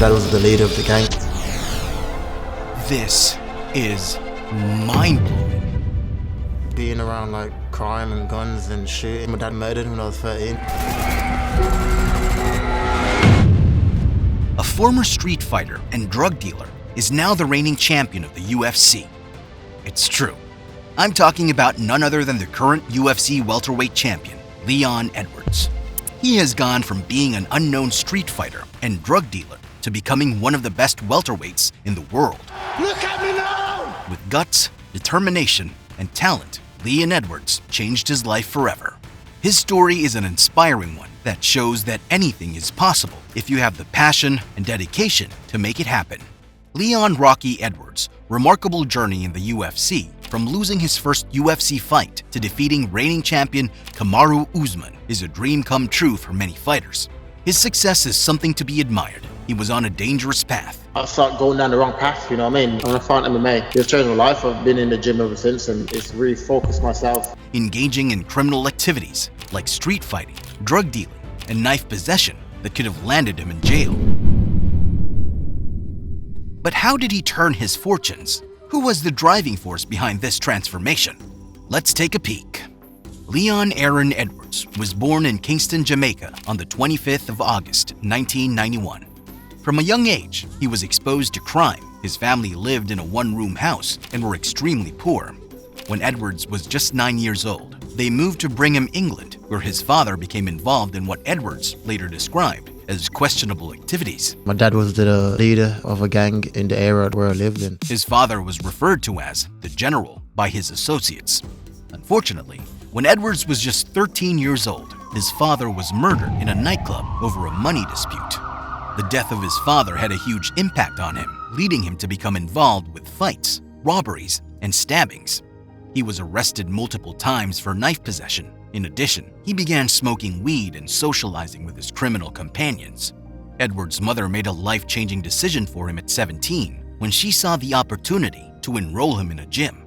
dad was the leader of the gang. This is mind-blowing. Being around like crime and guns and shooting. My dad murdered him when I was 13. A former street fighter and drug dealer is now the reigning champion of the UFC. It's true. I'm talking about none other than the current UFC welterweight champion, Leon Edwards. He has gone from being an unknown street fighter and drug dealer to becoming one of the best welterweights in the world. Look at me now! With guts, determination, and talent, Leon Edwards changed his life forever. His story is an inspiring one that shows that anything is possible if you have the passion and dedication to make it happen. Leon "Rocky" Edwards' remarkable journey in the UFC, from losing his first UFC fight to defeating reigning champion Kamaru Usman, is a dream come true for many fighters. His success is something to be admired. He was on a dangerous path. I started going down the wrong path, you know what I mean? When I found MMA, it's changed my life. I've been in the gym ever since, and it's really focused myself. Engaging in criminal activities like street fighting, drug dealing, and knife possession that could have landed him in jail. But how did he turn his fortunes? Who was the driving force behind this transformation? Let's take a peek. Leon Aaron Edwards was born in Kingston, Jamaica on the 25th of August, 1991. From a young age, he was exposed to crime. His family lived in a one-room house and were extremely poor. When Edwards was just 9 years old, they moved to Brigham, England, where his father became involved in what Edwards later described as questionable activities. My dad was the leader of a gang in the area where I lived in. His father was referred to as the General by his associates. Unfortunately, when Edwards was just 13 years old, his father was murdered in a nightclub over a money dispute. The death of his father had a huge impact on him, leading him to become involved with fights, robberies, and stabbings. He was arrested multiple times for knife possession. In addition, he began smoking weed and socializing with his criminal companions. Edwards' mother made a life-changing decision for him at 17 when she saw the opportunity to enroll him in a gym.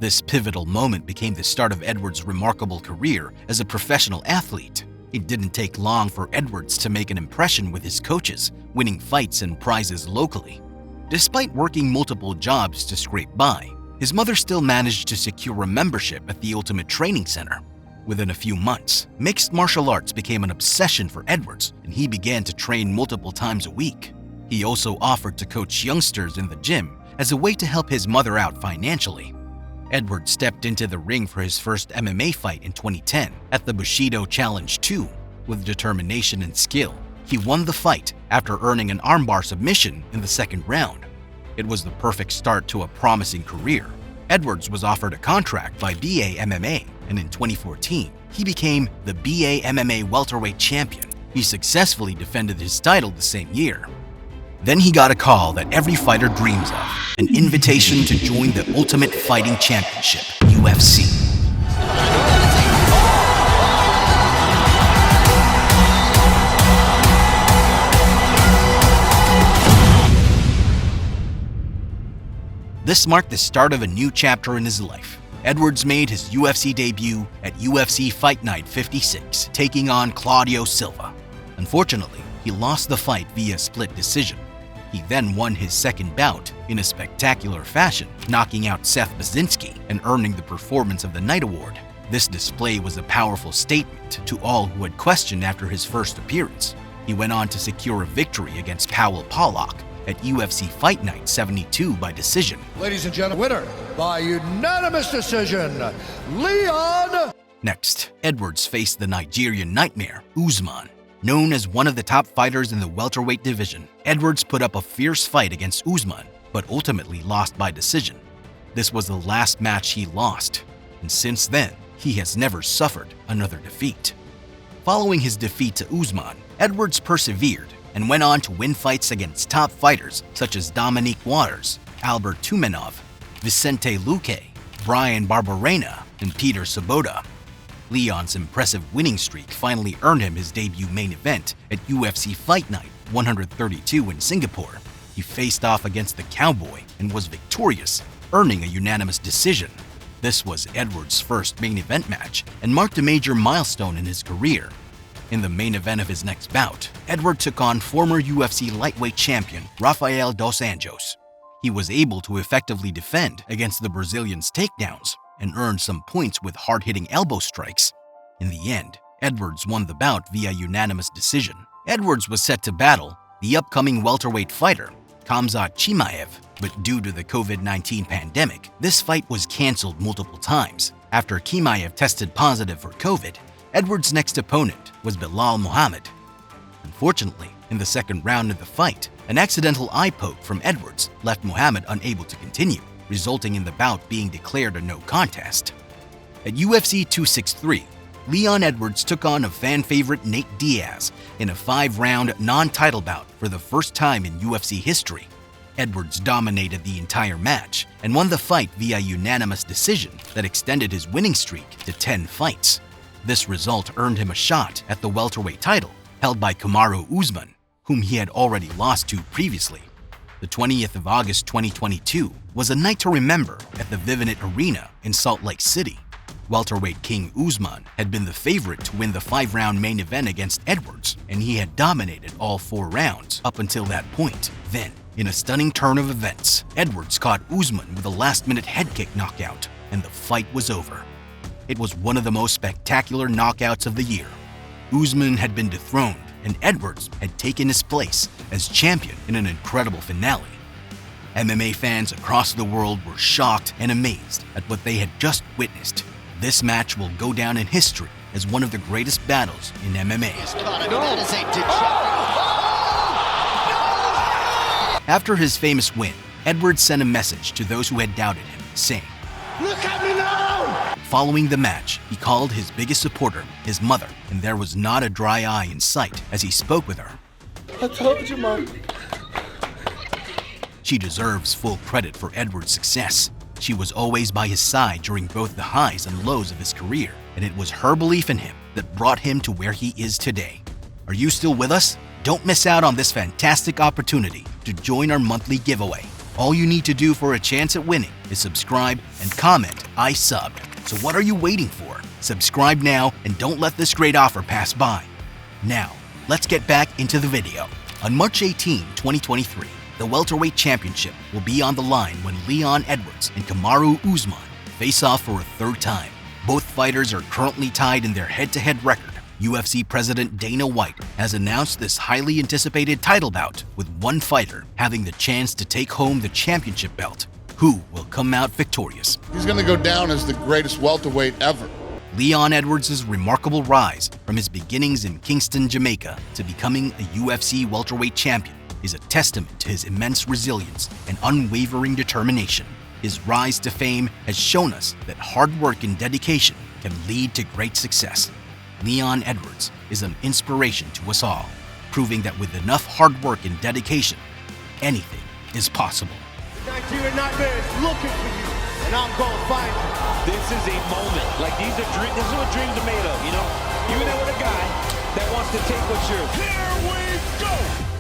This pivotal moment became the start of Edwards' remarkable career as a professional athlete. It didn't take long for Edwards to make an impression with his coaches, winning fights and prizes locally. Despite working multiple jobs to scrape by, his mother still managed to secure a membership at the Ultimate Training Center. Within a few months, mixed martial arts became an obsession for Edwards, and he began to train multiple times a week. He also offered to coach youngsters in the gym as a way to help his mother out financially. Edwards stepped into the ring for his first MMA fight in 2010 at the Bushido Challenge 2. With determination and skill, he won the fight after earning an armbar submission in the second round. It was the perfect start to a promising career. Edwards was offered a contract by BA MMA, and in 2014, he became the BA MMA welterweight champion. He successfully defended his title the same year. Then he got a call that every fighter dreams of, an invitation to join the Ultimate Fighting Championship, UFC. This marked the start of a new chapter in his life. Edwards made his UFC debut at UFC Fight Night 56, taking on Claudio Silva. Unfortunately, he lost the fight via split decision. He then won his second bout in a spectacular fashion, knocking out Seth Baczynski and earning the Performance of the Night award. This display was a powerful statement to all who had questioned after his first appearance. He went on to secure a victory against Powell Pollock at UFC Fight Night 72 by decision. Ladies and gentlemen, winner by unanimous decision, Leon. Next, Edwards faced the Nigerian nightmare, Usman. Known as one of the top fighters in the welterweight division, Edwards put up a fierce fight against Usman, but ultimately lost by decision. This was the last match he lost, and since then, he has never suffered another defeat. Following his defeat to Usman, Edwards persevered and went on to win fights against top fighters such as Dominique Waters, Albert Tumenov, Vicente Luque, Brian Barberena, and Peter Sobotta. Leon's impressive winning streak finally earned him his debut main event at UFC Fight Night 132 in Singapore. He faced off against the Cowboy and was victorious, earning a unanimous decision. This was Edwards' first main event match and marked a major milestone in his career. In the main event of his next bout, Edwards took on former UFC lightweight champion Rafael dos Anjos. He was able to effectively defend against the Brazilian's takedowns and earned some points with hard-hitting elbow strikes. In the end, Edwards won the bout via unanimous decision. Edwards was set to battle the upcoming welterweight fighter, Khamzat Chimaev, but due to the COVID-19 pandemic, this fight was cancelled multiple times. After Chimaev tested positive for COVID, Edwards' next opponent was Bilal Muhammad. Unfortunately, in the second round of the fight, an accidental eye poke from Edwards left Muhammad unable to continue, resulting in the bout being declared a no contest. At UFC 263, Leon Edwards took on a fan favorite Nate Diaz in a 5-round non-title bout for the first time in UFC history. Edwards dominated the entire match and won the fight via unanimous decision that extended his winning streak to 10 fights. This result earned him a shot at the welterweight title held by Kamaru Usman, whom he had already lost to previously. The 20th of August 2022 was a night to remember at the Vivint Arena in Salt Lake City. Welterweight king Usman had been the favorite to win the 5-round main event against Edwards, and he had dominated all 4 rounds up until that point. Then, in a stunning turn of events, Edwards caught Usman with a last-minute head kick knockout, and the fight was over. It was one of the most spectacular knockouts of the year. Usman had been dethroned, and Edwards had taken his place as champion in an incredible finale. MMA fans across the world were shocked and amazed at what they had just witnessed. This match will go down in history as one of the greatest battles in MMA. After his famous win, Edwards sent a message to those who had doubted him, saying, "Look at me now!" Following the match, he called his biggest supporter his mother, and there was not a dry eye in sight as he spoke with her. "I told you, Mom." She deserves full credit for Edwards' success. She was always by his side during both the highs and lows of his career, and it was her belief in him that brought him to where he is today. Are you still with us? Don't miss out on this fantastic opportunity to join our monthly giveaway. All you need to do for a chance at winning is subscribe and comment, "I subbed." So what are you waiting for? Subscribe now and don't let this great offer pass by. Now, let's get back into the video. On March 18, 2023, the welterweight championship will be on the line when Leon Edwards and Kamaru Usman face off for a third time. Both fighters are currently tied in their head-to-head record. UFC President Dana White has announced this highly anticipated title bout, with one fighter having the chance to take home the championship belt. Who will come out victorious? He's going to go down as the greatest welterweight ever. Leon Edwards' remarkable rise from his beginnings in Kingston, Jamaica to becoming a UFC welterweight champion is a testament to his immense resilience and unwavering determination. His rise to fame has shown us that hard work and dedication can lead to great success. Leon Edwards is an inspiration to us all, proving that with enough hard work and dedication, anything is possible. The Nigerian Nightmare is looking for you, and I'm gonna find you. This is a moment. Like, this is what dreams are made of, you know? You're there with a guy that wants to take what's yours. Here we go!